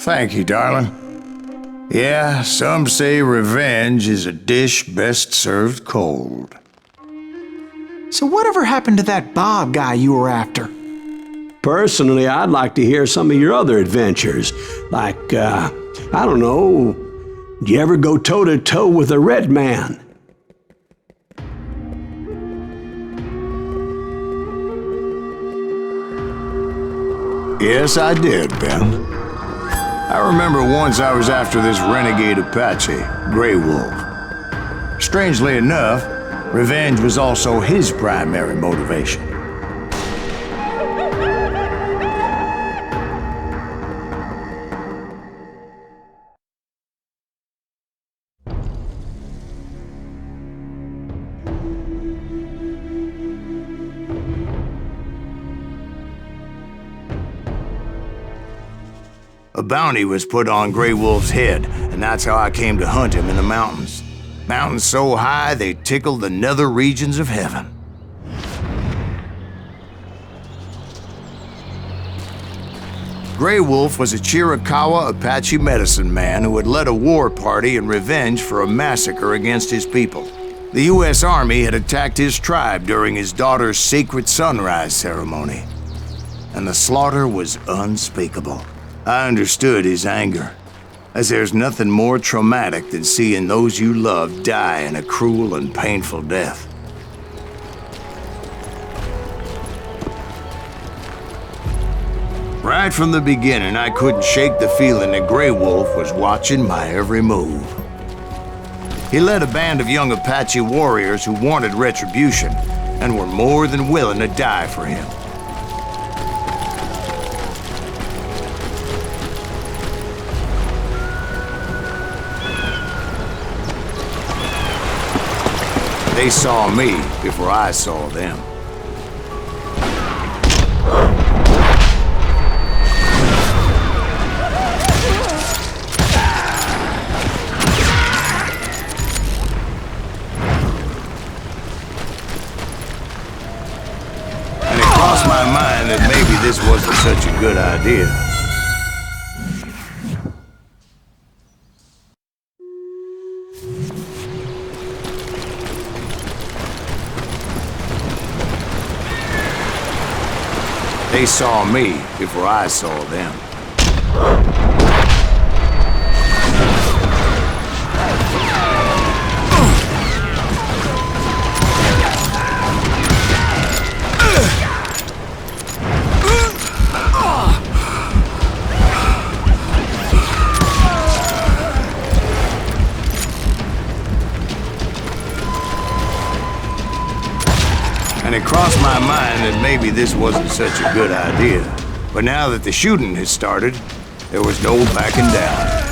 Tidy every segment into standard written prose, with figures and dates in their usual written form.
Thank you, darling. Yeah, some say revenge is a dish best served cold. So whatever happened to that Bob guy you were after? Personally, I'd like to hear some of your other adventures. Like, I don't know, did you ever go toe-to-toe with a red man? Yes, I did, Ben. I remember once I was after this renegade Apache, Grey Wolf. Strangely enough, revenge was also his primary motivation. A bounty was put on Grey Wolf's head, and that's how I came to hunt him in the mountains. Mountains so high they tickled the nether regions of heaven. Grey Wolf was a Chiricahua Apache medicine man who had led a war party in revenge for a massacre against his people. The U.S. Army had attacked his tribe during his daughter's sacred sunrise ceremony, and the slaughter was unspeakable. I understood his anger, as there's nothing more traumatic than seeing those you love die in a cruel and painful death. Right from the beginning, I couldn't shake the feeling that Grey Wolf was watching my every move. He led a band of young Apache warriors who wanted retribution and were more than willing to die for him. They saw me before I saw them. And it crossed my mind that maybe this wasn't such a good idea. They saw me before I saw them. And it crossed my mind that maybe this wasn't such a good idea. But now that the shooting had started, there was no backing down.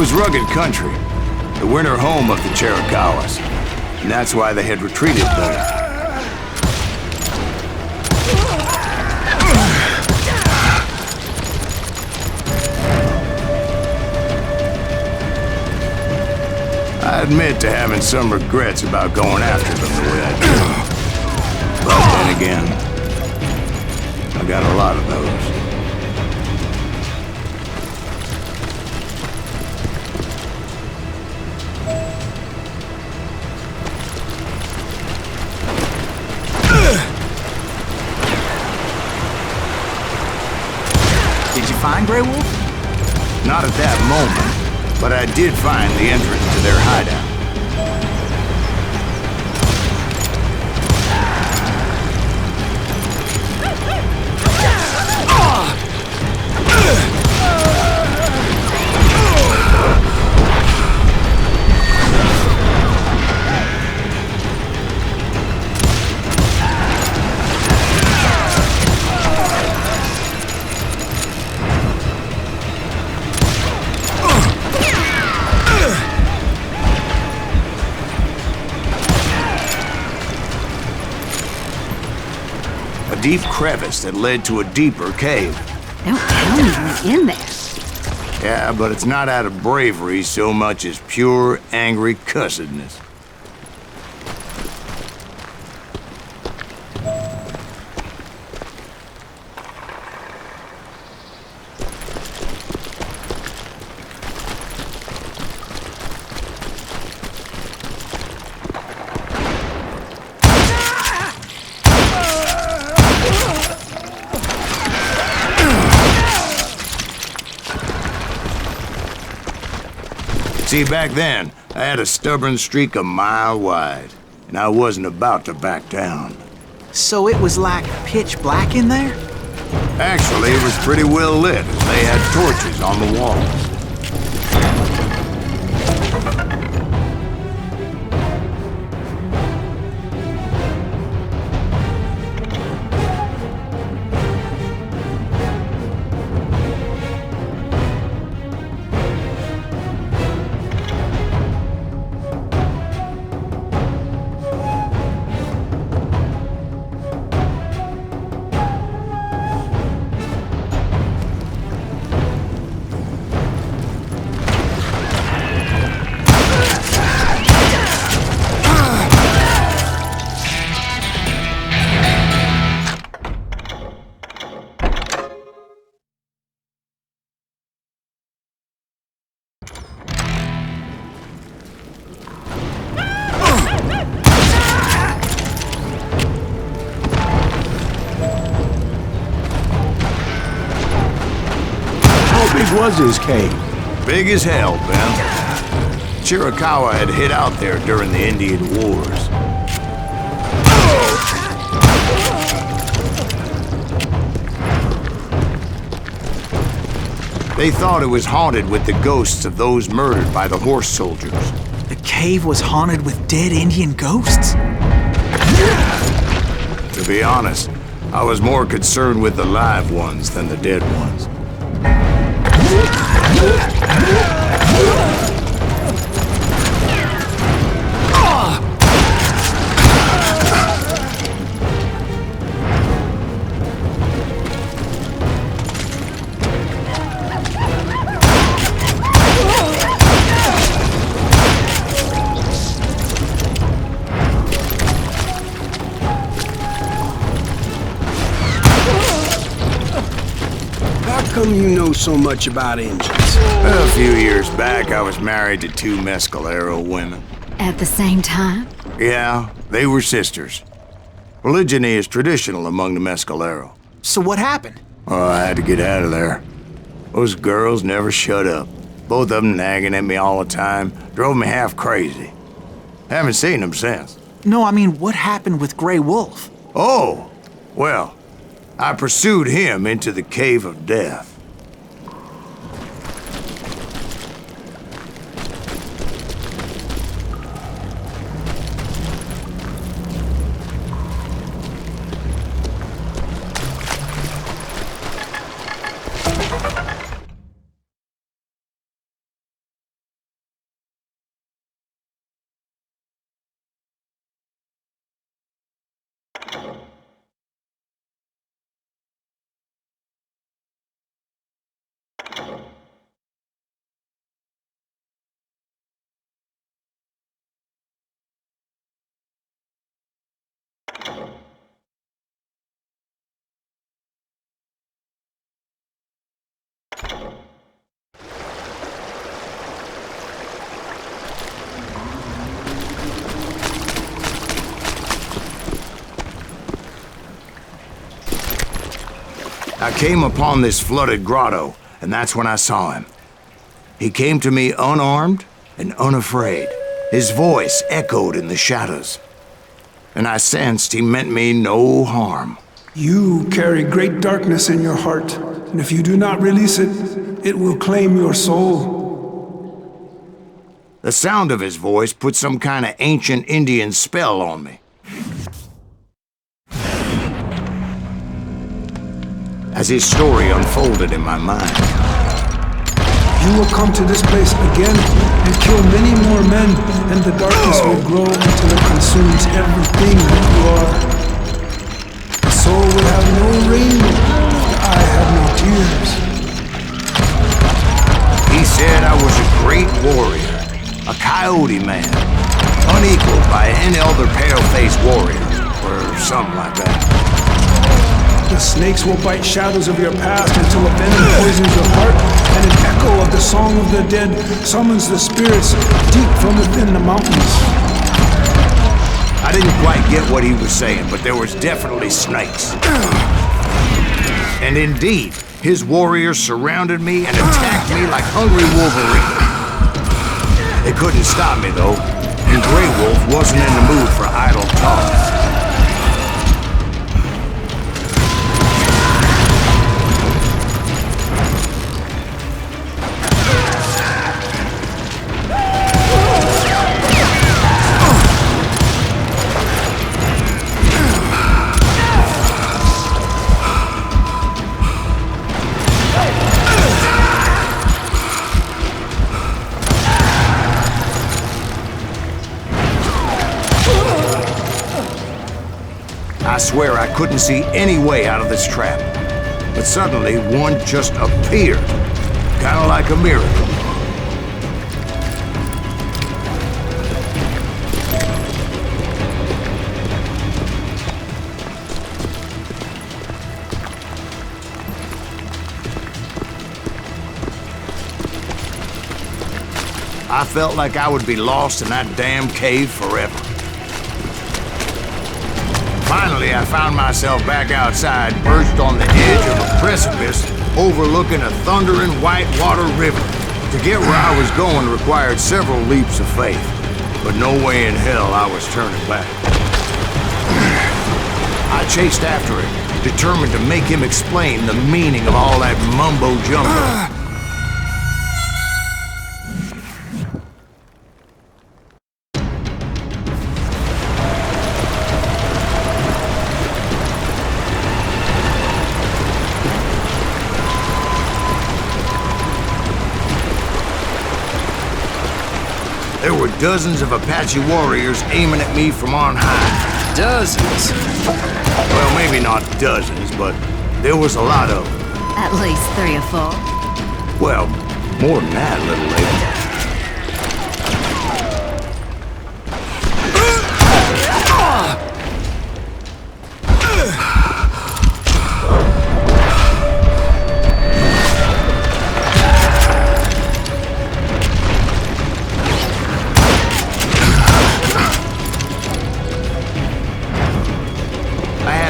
was rugged country, the winter home of the Chiricahuas, and that's why they had retreated there. I admit to having some regrets about going after them the way I did. But then again, I got a lot of those. Did you find Grey Wolf? Not at that moment, but I did find the entrance to their hideout. A deep crevice that led to a deeper cave. Don't tell me you're in there. Yeah, but it's not out of bravery so much as pure, angry cussedness. See, back then, I had a stubborn streak a mile wide, and I wasn't about to back down. So it was like pitch black in there? Actually, it was pretty well lit, as they had torches on the walls. How big was his cave? Big as hell, Ben. Chiricahua had hid out there during the Indian Wars. They thought it was haunted with the ghosts of those murdered by the horse soldiers. The cave was haunted with dead Indian ghosts? To be honest, I was more concerned with the live ones than the dead ones. How come you know so much about engines? A few years back, I was married to two Mescalero women. At the same time? Yeah, they were sisters. Polygyny is traditional among the Mescalero. So what happened? Oh, I had to get out of there. Those girls never shut up. Both of them nagging at me all the time. Drove me half crazy. Haven't seen them since. No, I mean, what happened with Grey Wolf? Oh, well, I pursued him into the Cave of Death. I came upon this flooded grotto, and that's when I saw him. He came to me unarmed and unafraid. His voice echoed in the shadows, and I sensed he meant me no harm. You carry great darkness in your heart, and if you do not release it, it will claim your soul. The sound of his voice put some kind of ancient Indian spell on me. As his story unfolded in my mind, you will come to this place again and kill many more men, and the darkness will grow until it consumes everything that you are. The soul will have no rainbow, the eye have no tears. He said I was a great warrior, a coyote man, unequaled by any other pale-faced warrior, or something like that. The snakes will bite shadows of your past until a venom poisons your heart, and an echo of the song of the dead summons the spirits deep from within the mountains. I didn't quite get what he was saying, but there was definitely snakes. And indeed, his warriors surrounded me and attacked me like hungry wolverines. They couldn't stop me, though, and Grey Wolf wasn't in the mood for idle talk. I swear I couldn't see any way out of this trap. But suddenly, one just appeared. Kind of like a miracle. I felt like I would be lost in that damn cave forever. Finally, I found myself back outside, perched on the edge of a precipice overlooking a thundering whitewater river. To get where I was going required several leaps of faith, but no way in hell I was turning back. I chased after him, determined to make him explain the meaning of all that mumbo-jumbo. There were dozens of Apache warriors aiming at me from on high. Dozens? Well, maybe not dozens, but there was a lot of them. At least 3 or 4. Well, more than that, little lady.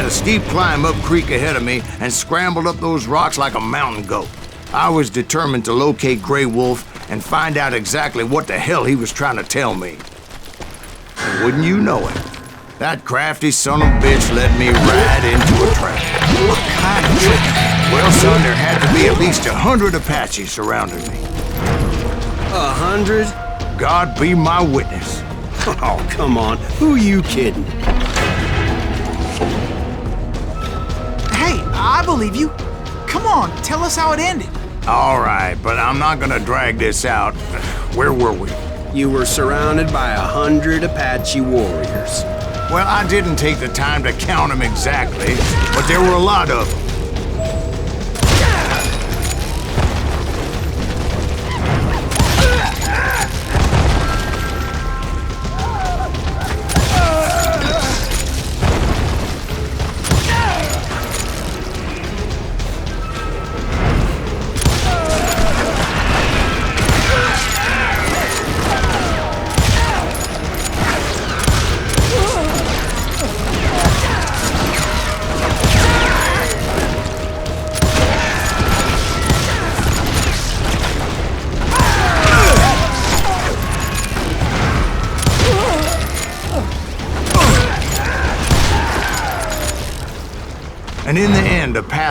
Steep climb up creek ahead of me and scrambled up those rocks like a mountain goat. I was determined to locate Grey Wolf and find out exactly what the hell he was trying to tell me. And wouldn't you know it, that crafty son of a bitch led me right into a trap. What kind of trick? Well, son, there had to be at least 100 Apaches surrounding me. 100? God be my witness. Oh, come on. Who are you kidding? Hey, I believe you. Come on, tell us how it ended. All right, but I'm not gonna drag this out. Where were we? You were surrounded by 100 Apache warriors. Well, I didn't take the time to count them exactly, but there were a lot of them.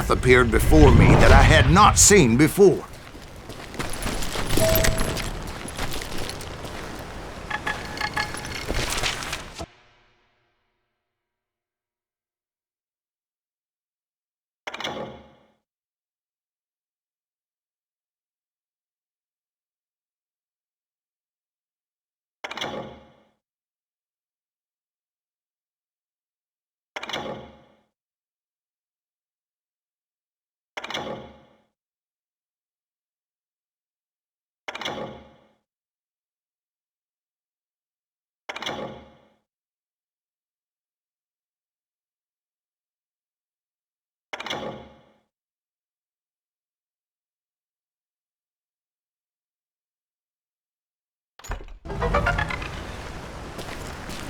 path appeared before me that I had not seen before.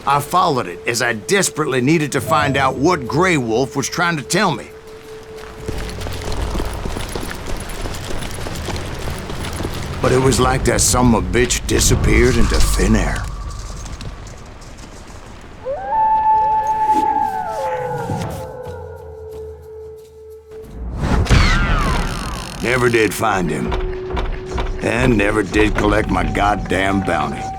I followed it as I desperately needed to find out what Grey Wolf was trying to tell me. But it was like that son of a bitch disappeared into thin air. Never did find him. And never did collect my goddamn bounty.